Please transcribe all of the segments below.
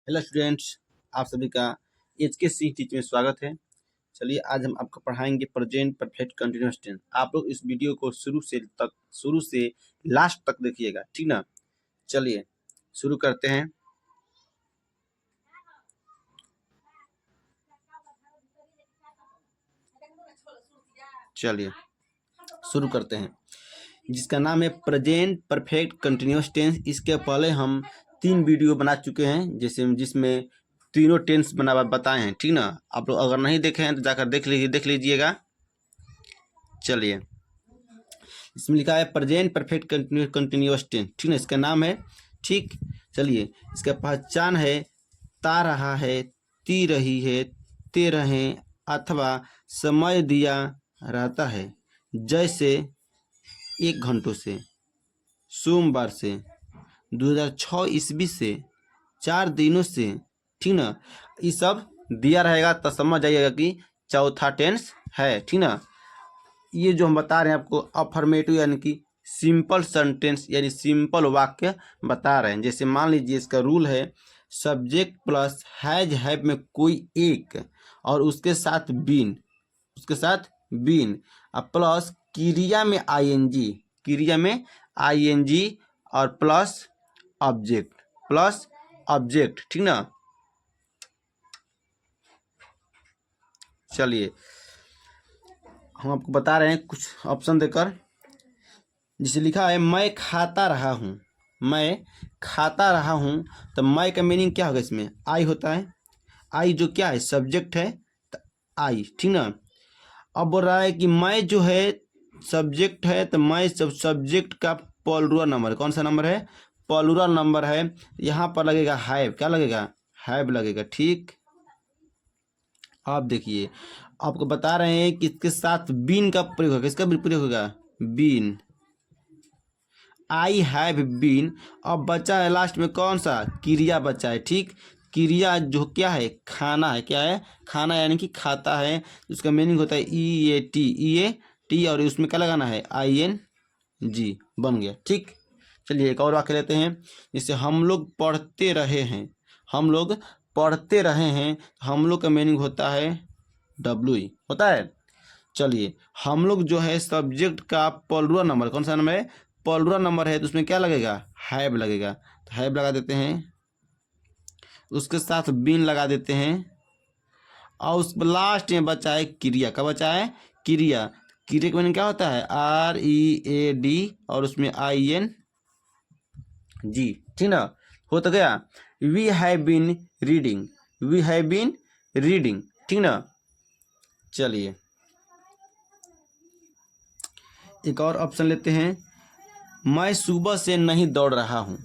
Hello students, आप सभी का HKC टीच में स्वागत है। चलिए आज हम आपको पढ़ाएंगे प्रेजेंट परफेक्ट कंटिन्यूअस टेंस। आप लोग इस वीडियो को शुरू से लास्ट तक देखिएगा, ठीक ना। चलिए शुरू करते हैं। चलिए शुरू करते हैं, जिसका नाम है प्रेजेंट परफेक्ट कंटिन्यूअस टेंस। इसके पहले हम 3 वीडियो बना चुके हैं, जिसमें तीनों टेंस बताए हैं, ठीक ना। आप लोग अगर नहीं देखे हैं तो जाकर देख लीजिएगा। चलिए इसमें लिखा है प्रेजेंट परफेक्ट कंटिन्यूअस टेंस, ठीक ना। इसका नाम है, ठीक। चलिए इसका पहचान है ता रहा है, ती रही है, ते रहे, अथवा समय दिया रहता है, जैसे 1 घंटों से, सोमवार से, 2006 ईस्वी से, 4 दिनों से, ठीक ना। ये सब दिया रहेगा तो समझ जाइएगा कि चौथा टेंस है, ठीक ना। ये जो हम बता रहे हैं आपको अफर्मेटिव यानी कि सिंपल सेंटेंस यानी सिंपल वाक्य बता रहे हैं। जैसे मान लीजिए इसका रूल है सब्जेक्ट प्लस हैज हैव में कोई एक और उसके साथ बीन और प्लस क्रिया में आईएनजी और प्लस ऑब्जेक्ट, ठीक ना। चलिए हम आपको बता रहे हैं कुछ ऑप्शन देकर। जिसे लिखा है मैं खाता रहा हूँ, तो मैं का मीनिंग क्या होगा? इसमें आई होता है, आई जो क्या है सब्जेक्ट है, तो आई, ठीक ना। अब बोल रहा है कि मैं जो है सब्जेक्ट है, तो मैं सब्जेक्ट का प्लूरल नंबर, कौन सा नंबर है? प्लूरल नंबर है। यहाँ पर लगेगा हैव, क्या लगेगा? हैव लगेगा, ठीक। आप देखिए आपको बता रहे हैं कि इसके साथ बीन का प्रयोग होगा। किसका प्रयोग होगा? Been, I have been. अब बचा है लास्ट में कौन सा? क्रिया बचा है, ठीक। क्रिया जो क्या है? खाना है। क्या है? खाना, यानी कि खाता है। उसका मीनिंग होता है ई ए टी और उसमें क्या लगाना है? ING। बन गया, ठीक। चलिए एक और वाक्य लेते हैं। जैसे हम लोग पढ़ते रहे हैं, हम लोग का मीनिंग होता है WE होता है। चलिए हम लोग जो है सब्जेक्ट का प्लूरल नंबर, कौन सा नंबर है? प्लूरल नंबर है, तो उसमें क्या लगेगा? हैव लगेगा। तो हैव लगा देते हैं, उसके साथ बीन लगा देते हैं और उस लास्ट में बचा है क्रिया। का बचा है? क्रिया का मीनिंग क्या होता है? READ और उसमें ING, ठीक ना। हो तो गया वी हैव बीन रीडिंग, ठीक ना। चलिए एक और ऑप्शन लेते हैं। मैं सुबह से नहीं दौड़ रहा हूँ,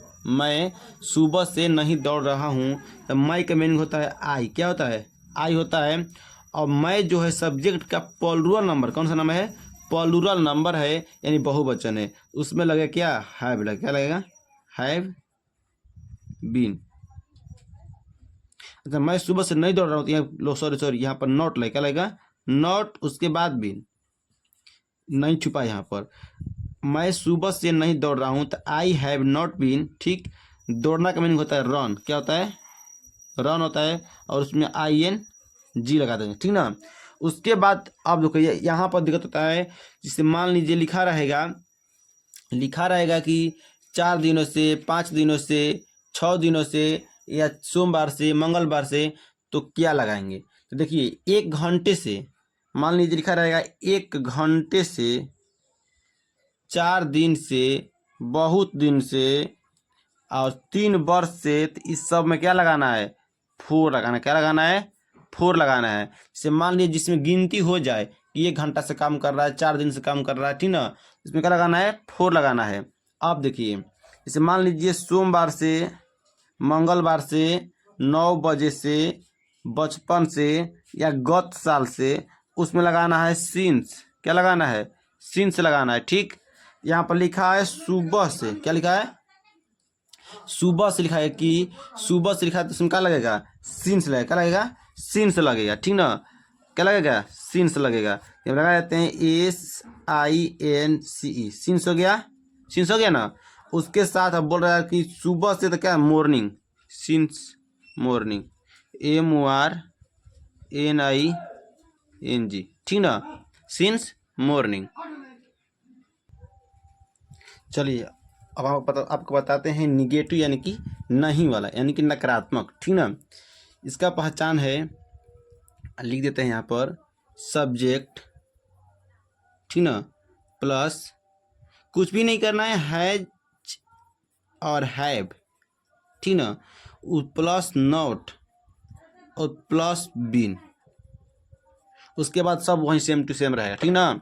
तो मैं का मीनिंग होता है आई। क्या होता है? आई होता है। और मैं जो है सब्जेक्ट का प्लूरल नंबर, कौन सा नंबर है? प्लूरल नंबर है, यानी बहुवचन है। उसमें लगे क्या? हैव लगे। क्या लगेगा? Have been. अच्छा मैं सुबह से नहीं दौड़ रहा हूँ, तो यहाँ सॉरी यहाँ पर नॉट लगे। क्या लगेगा? नॉट, उसके बाद बीन, नहीं छुपा यहाँ पर। मैं सुबह से नहीं दौड़ रहा हूँ, तो आई हैव नॉट बीन, ठीक। दौड़ना का मीनिंग होता है रन। क्या होता है? रन होता है और उसमें ING लगा देंगे, ठीक ना। उसके बाद अब देखो यहाँ पर दिक्कत होता है। जिससे मान लीजिए लिखा रहेगा कि 4 दिनों से, 5 दिनों से, 6 दिनों से या सोमवार से, मंगलवार से, तो क्या लगाएंगे? तो देखिए 1 घंटे से, मान लीजिए लिखा रहेगा 1 घंटे से, 4 दिन से, बहुत दिन से और 3 वर्ष से, तो इस सब में क्या लगाना है? 4 लगाना है। क्या लगाना है? 4 लगाना है। जैसे मान लीजिए जिसमें गिनती हो जाए कि 1 घंटा से काम कर रहा है, 4 दिन से काम कर रहा है, ठीक ना। इसमें क्या लगाना है? 4 लगाना है। अब देखिए जैसे मान लीजिए सोमवार से, मंगलवार से, 9 बजे से, बचपन से या गत साल से, उसमें लगाना है सिंस। क्या लगाना है? सिंस लगाना है, ठीक। यहाँ पर लिखा है सुबह से। क्या लिखा है? सुबह से लिखा है कि सुबह से लिखा है, तो उसमें क्या लगेगा? सिंस लगेगा। क्या लगेगा? सिंस लगेगा, ठीक ना। क्या लगेगा? सिंस लगेगा। जब लगा देते हैं SINCE, सिंस हो गया ना। उसके साथ अब बोल रहा है कि सुबह से, तो क्या? मॉर्निंग, सिंस मॉर्निंग, MORNING, ठीक ना, सिंस मॉर्निंग। चलिए अब हम आपको बताते हैं निगेटिव यानी कि नहीं वाला यानी कि नकारात्मक, ठीक ना। इसका पहचान है, लिख देते हैं यहाँ पर, सब्जेक्ट, ठीक ना, प्लस कुछ भी नहीं करना है, हैज और हैव, ठीक ना, प्लस नॉट और प्लस बीन। उसके बाद सब वहीं सेम टू सेम रहेगा, ठीक ना।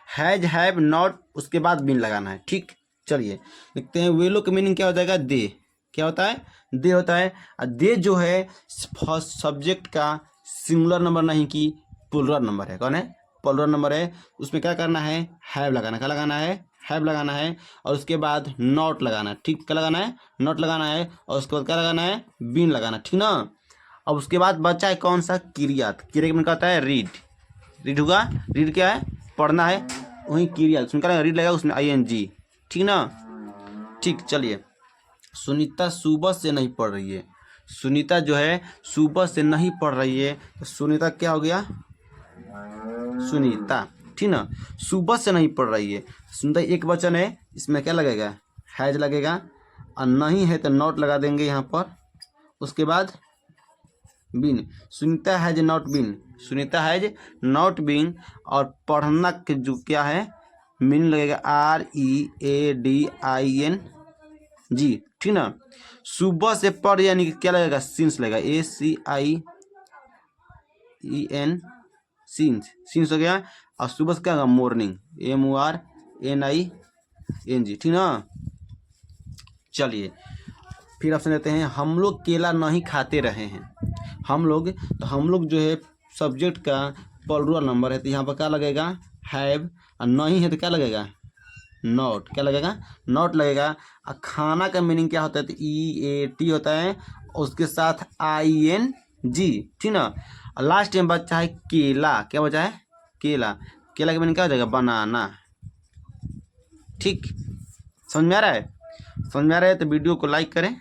हैज हैव नॉट, उसके बाद बीन लगाना है, ठीक। चलिए देखते हैं वे लोग का मीनिंग क्या हो जाएगा, दे। क्या होता है, दे होता है। और दे जो है फर्स्ट सब्जेक्ट का सिंगुलर नंबर नहीं कि प्लूरल नंबर है। कौन है, प्लूरल नंबर है। उसमें क्या करना है, हैव लगाना। क्या लगाना है, हैव लगाना है। और उसके बाद नॉट लगाना है, ठीक। क्या लगाना है, नॉट लगाना है। और उसके बाद क्या लगाना है, बीन लगाना, ठीक ना। अब उसके बाद बचा है कौन सा, क्रिया। क्रिया का मतलब कहता है रीड। रीड होगा, रीड क्या है, पढ़ना है। वहीं क्रिया उसमें क्या रीड लगेगा, उसमें ING, ठीक ना। ठीक, चलिए सुनीता सुबह से नहीं पढ़ रही है। सुनीता जो है सुबह से नहीं पढ़ रही है, तो सुनीता क्या हो गया, सुनीता, ठीक ना। सुबह से नहीं पढ़ रही है, सुनीता एक वचन है, इसमें क्या लगेगा, हैज लगेगा। और नहीं है तो नॉट लगा देंगे यहाँ पर। उसके बाद been, Sunita has not been, Sunita has not been. और पढ़ना के जो क्या है, मीनिंग लगेगा READING, ठीक ना। सुबह से पढ़ यानी कि क्या लगेगा, सिंस लगेगा, ACIEN, सिंस, सिंस हो गया। और सुबह से क्या होगा, मॉर्निंग, MORNING, ठीक ना। चलिए फिर ऑप्शन देते हैं, हम लोग केला नहीं खाते रहे हैं। हम लोग, तो हम लोग जो है सब्जेक्ट का प्लूरल नंबर है, तो यहाँ पर क्या लगेगा, हैव। और नहीं है तो क्या लगेगा, नॉट। क्या लगेगा, नॉट लगेगा। और खाना का मीनिंग क्या होता है, तो EAT होता है, और उसके साथ ING, ठीक ना। और लास्ट में बचा है केला। क्या बचा है, केला। केला का मीनिंग क्या हो जाएगा, बनाना, ठीक। समझ में आ रहा है, समझ में आ रहा है तो वीडियो को लाइक करें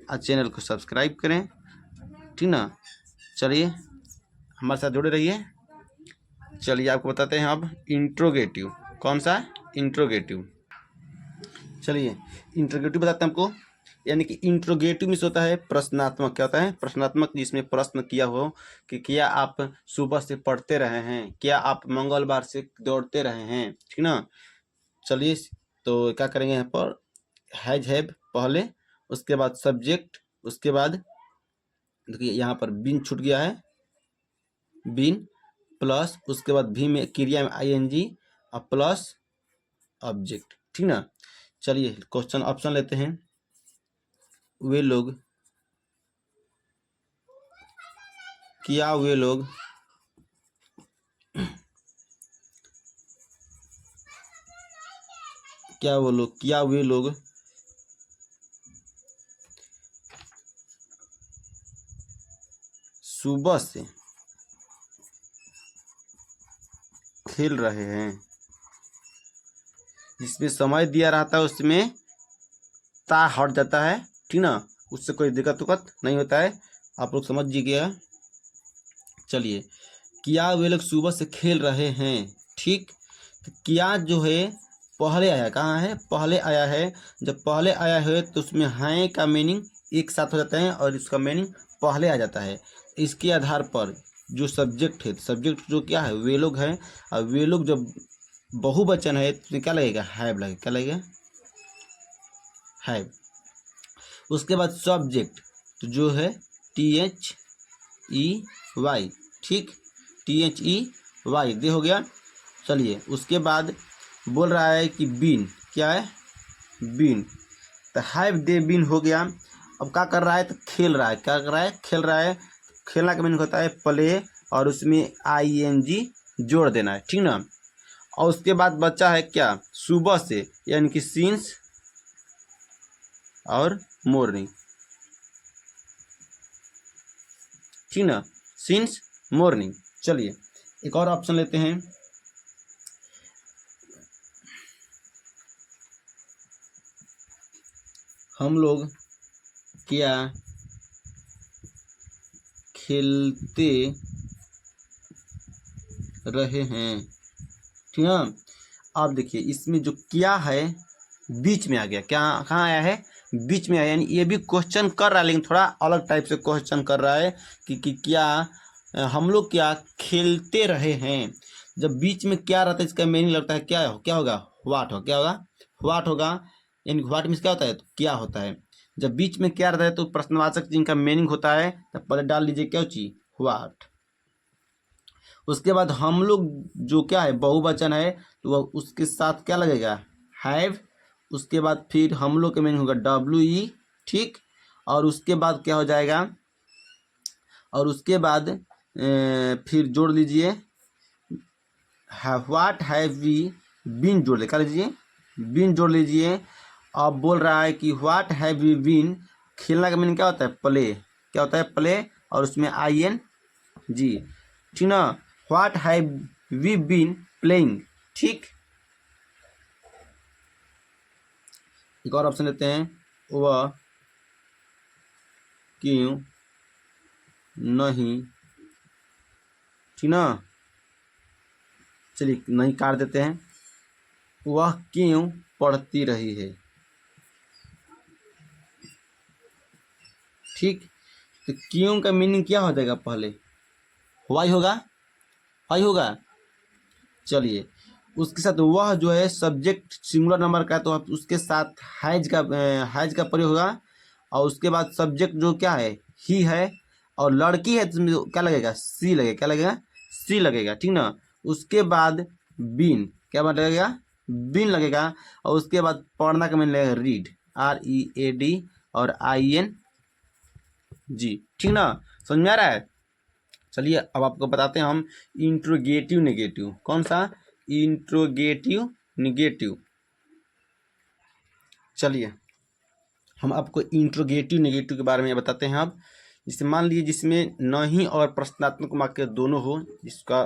और चैनल को सब्सक्राइब करें, ठीक ना। चलिए हमारे साथ जुड़े रहिए। चलिए आपको बताते हैं अब इंट्रोगेटिव। कौन सा, इंट्रोगेटिव। चलिए इंट्रोगेटिव बताते हैं हमको, यानी कि इंट्रोगेटिव में होता है प्रश्नात्मक। क्या होता है, प्रश्नात्मक, जिसमें प्रश्न किया हो कि क्या आप सुबह से पढ़ते रहे हैं, क्या आप मंगलवार से दौड़ते रहे हैं, ठीक ना। चलिए तो क्या करेंगे, यहाँ पर हैज हैव पहले, उसके बाद सब्जेक्ट, उसके बाद देखिए यहाँ पर बीन छूट गया है, बीन प्लस उसके बाद भी में क्रिया में ING और प्लस ऑब्जेक्ट, ठीक ना। चलिए क्वेश्चन ऑप्शन लेते हैं, वे लोग, क्या वे लोग क्या वो लोग, क्या वे लोग सुबह से खेल रहे हैं। जिसमें समय दिया रहता है उसमें ता हट जाता है, ठीक ना। उससे कोई दिक्कत नहीं होता है, आप लोग समझ लीजिएगा। चलिए क्या वे लोग सुबह से खेल रहे हैं, ठीक। तो क्या जो है पहले आया, कहाँ है, पहले आया है। जब पहले आया है तो उसमें हैं का मीनिंग एक साथ हो जाता है और इसका मीनिंग पहले आ जाता है। इसके आधार पर जो सब्जेक्ट है, सब्जेक्ट जो क्या है, वे लोग हैं। और वे लोग जब बहुवचन है तो क्या लगेगा, हैव लगेगा। क्या लगेगा, हैव। उसके बाद सब्जेक्ट तो जो है THEY, ठीक, THEY दे हो गया। चलिए उसके बाद बोल रहा है कि बीन, क्या है, बीन, तो हैव दे बीन हो गया। अब क्या कर रहा है, तो खेल रहा है। क्या कर रहा है, खेल रहा है। खेलना का मीनिंग होता है प्ले, और उसमें ING जोड़ देना है, ठीक ना। और उसके बाद बच्चा है क्या, सुबह से, यानी कि सिंस और मॉर्निंग, ठीक ना, सिंस मॉर्निंग। चलिए एक और ऑप्शन लेते हैं, हम लोग क्या खेलते रहे हैं। ठीक है। अब देखिए इसमें जो क्या है बीच में आ गया, क्या कहाँ आया है, बीच में आया, यानी ये भी क्वेश्चन कर रहा है लेकिन थोड़ा अलग टाइप से क्वेश्चन कर रहा है कि क्या हम लोग क्या खेलते रहे हैं। जब बीच में क्या रहता है इसका मीनिंग लगता है क्या होगा, व्हाट हो, क्या होगा, व्हाट होगा, यानी व्हाट मीन्स क्या होता है, तो क्या होता है। जब बीच में क्या रहता है तो प्रश्नवाचक जिनका मीनिंग होता है तब पहले डाल लीजिए क्या चीज, व्हाट। उसके बाद हम लोग जो क्या है बहुवचन है तो वह उसके साथ क्या लगेगा, हैव। उसके बाद फिर हम लोग का मीनिंग होगा WE, ठीक। और उसके बाद क्या हो जाएगा, और उसके बाद फिर जोड़ लीजिए व्हाट हैव वी बीन, जोड़ ले कर लीजिए, बीन जोड़ लीजिए। अब बोल रहा है कि व्हाट हैव वी बीन, खेलना का मीनिंग क्या होता है, प्ले, क्या होता है, प्ले, और उसमें IN जी, ठीक ना। What have we been playing, ठीक। एक और ऑप्शन लेते हैं, वह क्यों नहीं, ठीक ना, चलिए नहीं काट देते हैं, वह क्यों पढ़ती रही है, ठीक। तो क्यों का मीनिंग क्या हो जाएगा, पहले वाई होगा, वाई होगा। चलिए उसके साथ वह जो है सब्जेक्ट सिंगुलर नंबर का, तो आप उसके साथ हैज का प्रयोग होगा। और उसके बाद सब्जेक्ट जो क्या है ही है, और लड़की है तो क्या लगेगा, सी लगेगा, क्या लगेगा, सी लगेगा, ठीक ना। उसके बाद बीन, क्या बात लगेगा, बीन लगेगा। और उसके बाद पढ़ना का मीनिंग लगेगा रीड, READ, और IN जी, ठीक ना, समझ में आ रहा है। चलिए अब आपको बताते हैं हम इंट्रोगेटिव नेगेटिव, कौन सा, इंट्रोगेटिव नेगेटिव। चलिए हम आपको इंट्रोगेटिव नेगेटिव के बारे में बताते हैं। अब जिससे मान लीजिए जिसमें नहीं और प्रश्नात्मक वाक्य दोनों हो, जिसका,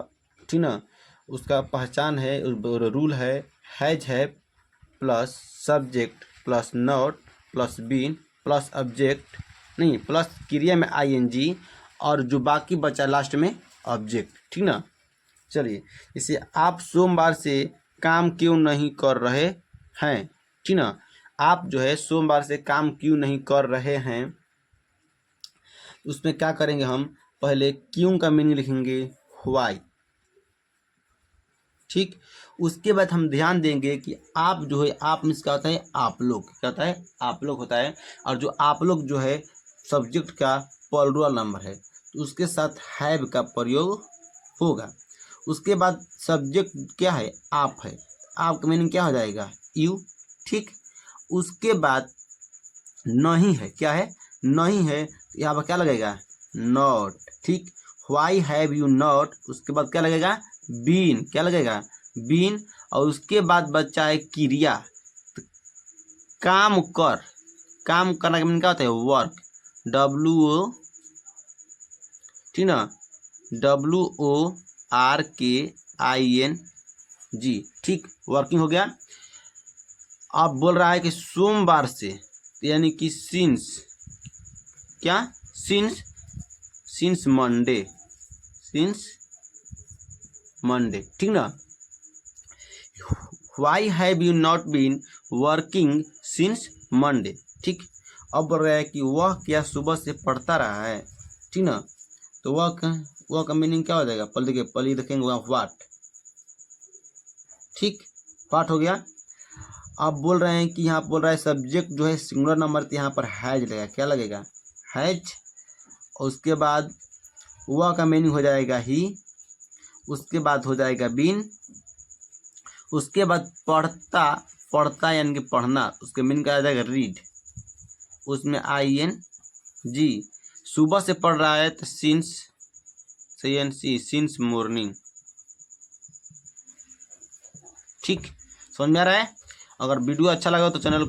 ठीक ना, उसका पहचान है, रूल है plus subject plus not plus been plus object, नहीं प्लस क्रिया में ING, और जो बाकी बचा लास्ट में ऑब्जेक्ट, ठीक ना। चलिए जैसे आप सोमवार से काम क्यों नहीं कर रहे हैं, ठीक ना, आप जो है सोमवार से काम क्यों नहीं कर रहे हैं, उसमें क्या करेंगे हम, पहले क्यों का मीनिंग लिखेंगे व्हाई, ठीक। उसके बाद हम ध्यान देंगे कि आप जो है, आप मीन्स क्या होता है, आप लोग, क्या होता है, आप लोग होता है। और जो आप लोग जो है सब्जेक्ट का प्लूरल नंबर है तो उसके साथ हैव का प्रयोग होगा। उसके बाद सब्जेक्ट क्या है, आप है, आप का मीनिंग क्या हो जाएगा, यू, ठीक। उसके बाद नहीं है, क्या है, नहीं है, तो यहाँ पर क्या लगेगा, नॉट, ठीक। व्हाई हैव यू नॉट, उसके बाद क्या लगेगा, बीन, क्या लगेगा, बीन। और उसके बाद बच्चा है क्रिया, तो काम कर, काम करने का मीनिंग क्या होता है, वर्क, WO, ठीक ना, WORKING, ठीक, वर्किंग हो गया। अब बोल रहा है कि सोमवार से, यानी कि सिंस, क्या, सिंस मंडे, ठीक ना। Why have you not been working since Monday, ठीक। अब बोल रहा है कि वह क्या सुबह से पढ़ता रहा है, ठीक ना। तो वह का मीनिंग क्या हो जाएगा, पहले देखिए, पहले देखेंगे वह व्हाट, ठीक, व्हाट हो गया। अब बोल रहे हैं कि यहाँ बोल रहा है सब्जेक्ट जो है सिंगुलर नंबर, तो यहाँ पर हैज लगेगा, क्या लगेगा, हैज। और उसके बाद वह का मीनिंग हो जाएगा ही, उसके बाद हो जाएगा बीन। उसके बाद पढ़ता यानी कि पढ़ना, उसके मीनिंग क्या आ जाएगा, रीड, उसमें ING। सुबह से पढ़ रहा है तो सिंस मॉर्निंग, ठीक, समझ में आ रहा है। अगर वीडियो अच्छा लगा तो वीडियो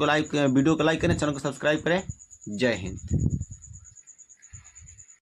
को लाइक करें, चैनल को सब्सक्राइब करें। जय हिंद।